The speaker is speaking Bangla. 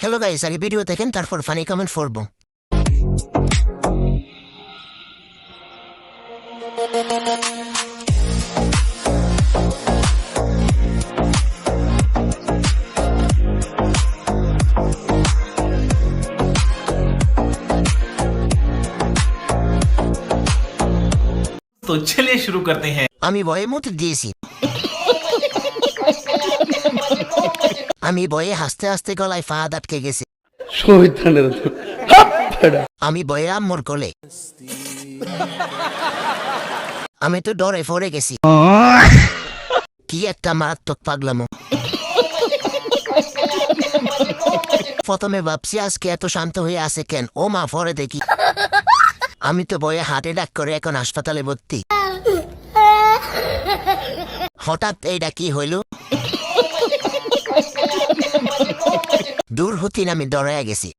হ্যালো গাইস, আগে ভিডিও দেখেন তারপর ফানি কমেন্ট করবো। तो चलिए शुरू करते हैं। আমি ভয়ে মুতে দিয়েছি। আমি ভয়ে হাসতে হাসতে গলায় ফাঁদ আটকে গেছে। আমি ভয়ে আম্মুর কোলে। আমি তো ডরে পড়ে গেছি। কি একটা মারাত্মক পাগলামো। প্রথমে ভাবছি আজকে এত শান্ত হয়ে আছে কেন, ও মা পরে দেখি আমি তো ভয়ে হার্ট অ্যাটাক করে এখন হাসপাতালে ভর্তি। হঠাৎ এইটা কি হইল? দূর হতিন আমি ডরাইয়া গেছি।